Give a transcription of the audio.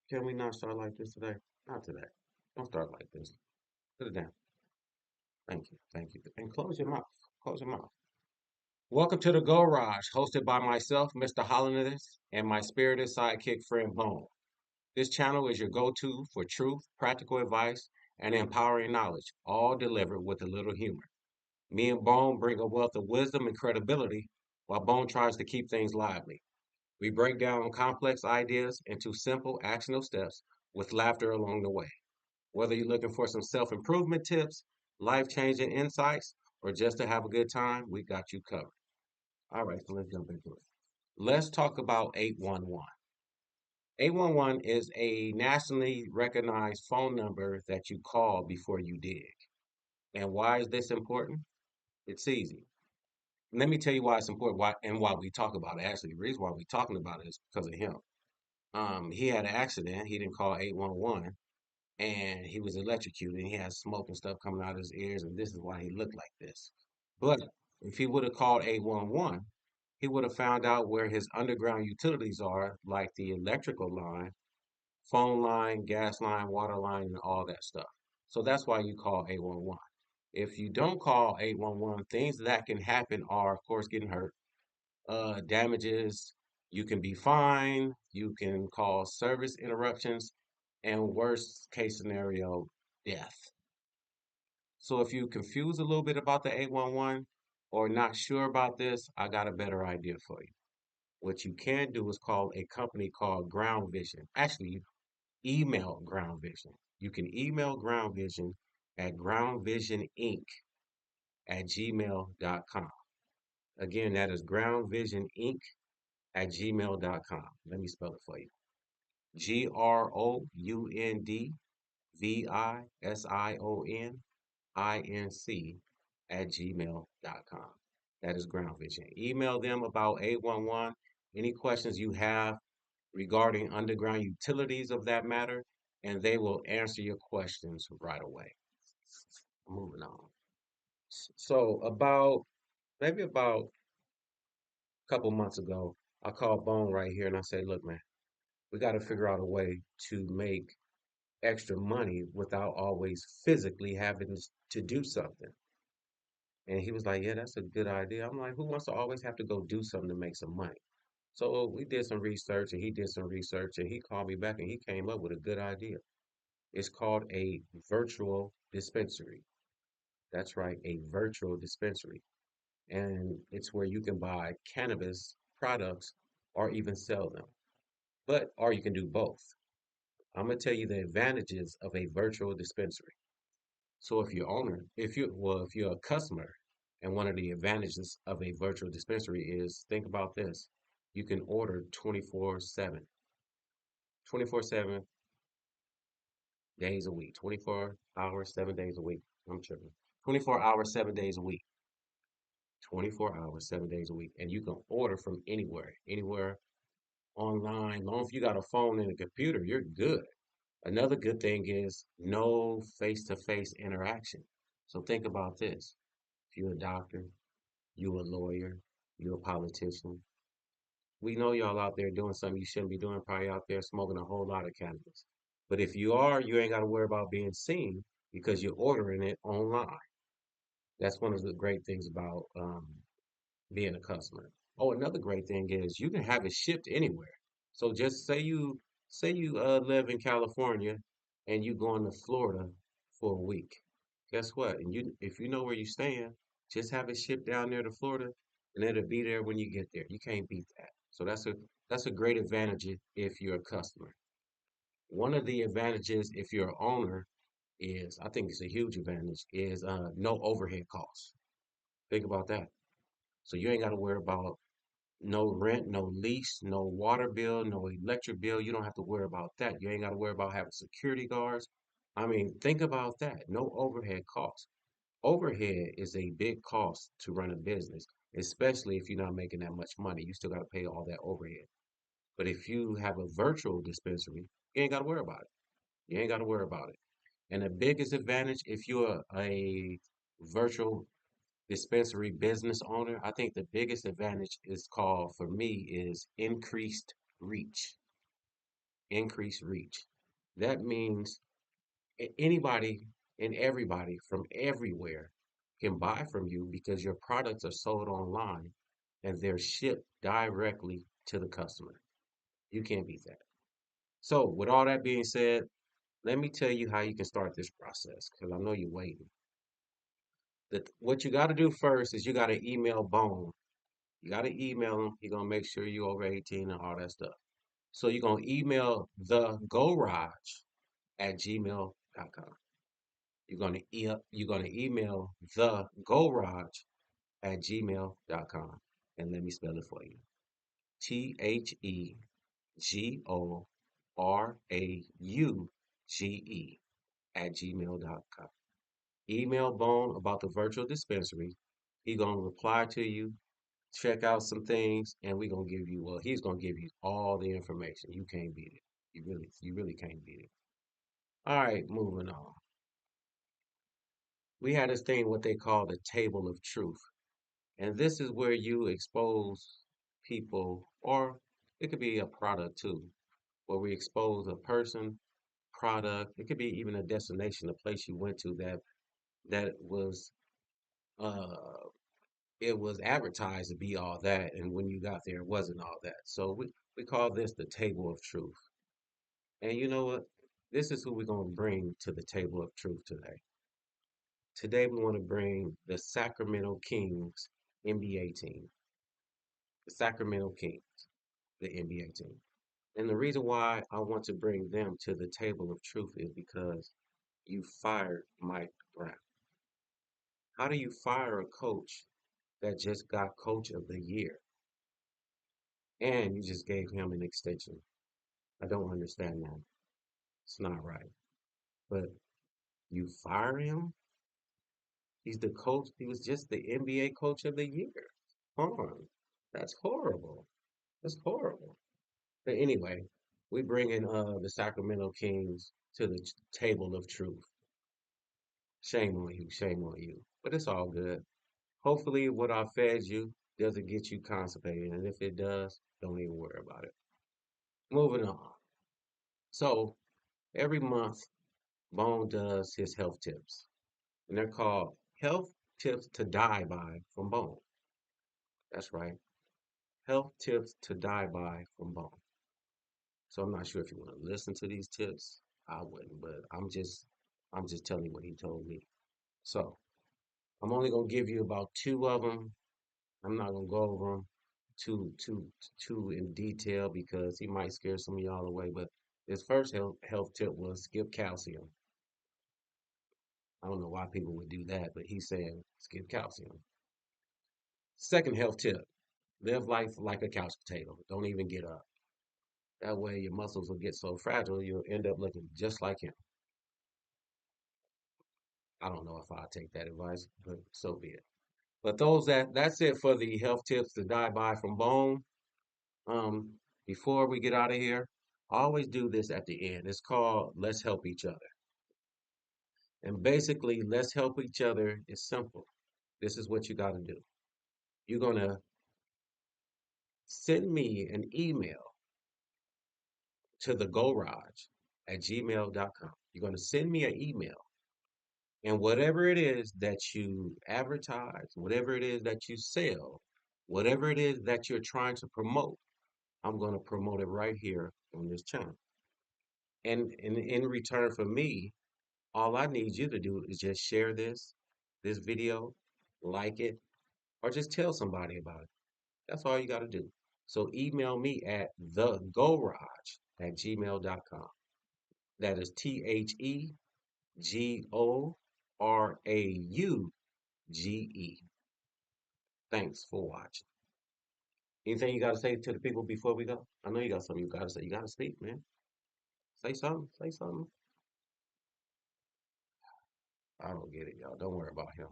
Can we not start like this today? Not today. Don't start like this. Put it down. Thank you. Thank you. And close your mouth. Close your mouth. Welcome to the Garage, hosted by myself, Mr. Hollandis, and my spirited sidekick friend Bone. This channel is your go-to for truth, practical advice, and empowering knowledge, all delivered with a little humor. Me and Bone bring a wealth of wisdom and credibility, while Bone tries to keep things lively. We break down complex ideas into simple, actionable steps with laughter along the way. Whether you're looking for some self improvement tips, life changing insights, or just to have a good time, we got you covered. All right, so let's jump into it. Let's talk about 811. 811 is a nationally recognized phone number that you call before you dig. And why is this important? It's easy. Let me tell you why it's important why we talk about it. Actually, the reason why we're talking about it is because of him. He had an accident. He didn't call 811 and he was electrocuted. He had smoke and stuff coming out of his ears, and this is why he looked like this. But if he would have called 811, he would have found out where his underground utilities are, like the electrical line, phone line, gas line, water line, and all that stuff. So that's why you call 811. If you don't call 811, things that can happen are, of course, getting hurt, damages, you can be fined, you can cause service interruptions, and worst case scenario, death. So if you confused a little bit about the 811 or not sure about this, I got a better idea for you. What you can do is call a company called Ground Vision. Actually, email Ground Vision. You can email Ground Vision at groundvisioninc at gmail.com. Again, that is groundvisioninc at gmail.com. Let me spell it for you. GroundVisioninc at gmail.com. That is Ground Vision. Email them about 811. Any questions you have regarding underground utilities of that matter, and they will answer your questions right away. Moving on. So maybe about a couple months ago, I called Bone right here and I said, look, man, we got to figure out a way to make extra money without always physically having to do something. And he was like, yeah, that's a good idea. I'm like, who wants to always have to go do something to make some money? So we did some research and he did some research and he called me back and he came up with a good idea. It's called a virtual dispensary. That's right, a virtual dispensary. And it's where you can buy cannabis products or even sell them. Or you can do both. I'm gonna tell you the advantages of a virtual dispensary. So if you're a customer, and one of the advantages of a virtual dispensary is, think about this. You can order 24/7, 24/7 days a week, 24 hours, 7 days a week. I'm tripping. 24 hours, 7 days a week. 24 hours, 7 days a week. And you can order from anywhere online. Long as you got a phone and a computer, you're good. Another good thing is no face-to-face interaction. So think about this. If you're a doctor, you a lawyer, you a politician. We know y'all out there doing something you shouldn't be doing, probably out there smoking a whole lot of cannabis. But if you are, you ain't got to worry about being seen because you're ordering it online. That's one of the great things about being a customer. Oh, another great thing is you can have it shipped anywhere. So just say you live in California and you going to Florida for a week. Guess what? And you if you know where you stand, just have it shipped down there to Florida and it'll be there when you get there. You can't beat that. So that's a great advantage if you're a customer. One of the advantages if you're an owner is, I think it's a huge advantage, is no overhead costs. Think about that. So you ain't got to worry about no rent, no lease, no water bill, no electric bill. You don't have to worry about that. You ain't got to worry about having security guards. I mean, think about that. No overhead costs. Overhead is a big cost to run a business, especially if you're not making that much money. You still got to pay all that overhead. But if you have a virtual dispensary, you ain't got to worry about it. You ain't got to worry about it. And the biggest advantage, if you're a virtual dispensary business owner, I think the biggest advantage is called for me is increased reach. increase reach. That means anybody and everybody from everywhere can buy from you because your products are sold online and they're shipped directly to the customer. You can't beat that. So, with all that being said, let me tell you how you can start this process because I know you're waiting. What you got to do first is you got to email Bone. You got to email him. You're going to make sure you're over 18 and all that stuff. So you're going to email the garage at gmail.com. You're going to email the garage at gmail.com. And let me spell it for you. TheGoRauge at gmail.com. Email Bone about the virtual dispensary. He gonna reply to you, check out some things, and we gonna give you he's gonna give you all the information. You can't beat it. You really can't beat it. All right, moving on. We had this thing what they call the table of truth. And this is where you expose people, or it could be a product too, where we expose a person, product. It could be even a destination, a place you went to that was uh it was advertised to be all that, and when you got there, it wasn't all that. So we call this the table of truth. And you know what? This is who we're gonna bring to the table of truth today. Today we want to bring the Sacramento Kings NBA team. The Sacramento Kings, the NBA team. And the reason why I want to bring them to the table of truth is because you fired Mike Brown. How do you fire a coach that just got coach of the year and you just gave him an extension? I don't understand that. It's not right. But you fire him? He's the coach. He was just the NBA coach of the year. Come on. That's horrible. That's horrible. But anyway, we bring in the Sacramento Kings to the table of truth. Shame on you, shame on you. But it's all good. Hopefully, what I fed you doesn't get you constipated. And if it does, don't even worry about it. Moving on. So, every month, Bone does his health tips. And they're called Health Tips to Die By from Bone. That's right. Health Tips to Die By from Bone. So I'm not sure if you want to listen to these tips. I wouldn't, but I'm just telling you what he told me. So I'm only gonna give you about two of them. I'm not gonna go over them too in detail because he might scare some of y'all away. But his first health tip was skip calcium. I don't know why people would do that, but he's saying skip calcium. Second health tip: live life like a couch potato. Don't even get up. That way your muscles will get so fragile you'll end up looking just like him. I don't know if I'll take that advice, but so be it. But that's it for the health tips to die by from Bone. Before we get out of here, I always do this at the end. It's called Let's Help Each Other. And basically, Let's Help Each Other is simple. This is what you got to do. You're going to send me an email to the garage at gmail.com. You're going to send me an email. And whatever it is that you advertise, whatever it is that you sell, whatever it is that you're trying to promote, I'm going to promote it right here on this channel. And in return for me, all I need you to do is just share this video, like it, or just tell somebody about it. That's all you got to do. So email me at thegorage@gmail.com. That is TheGorauge. Thanks for watching. Anything you got to say to the people before we go? I know you got something you got to say. You got to speak, man. Say something. Say something. I don't get it, y'all. Don't worry about him.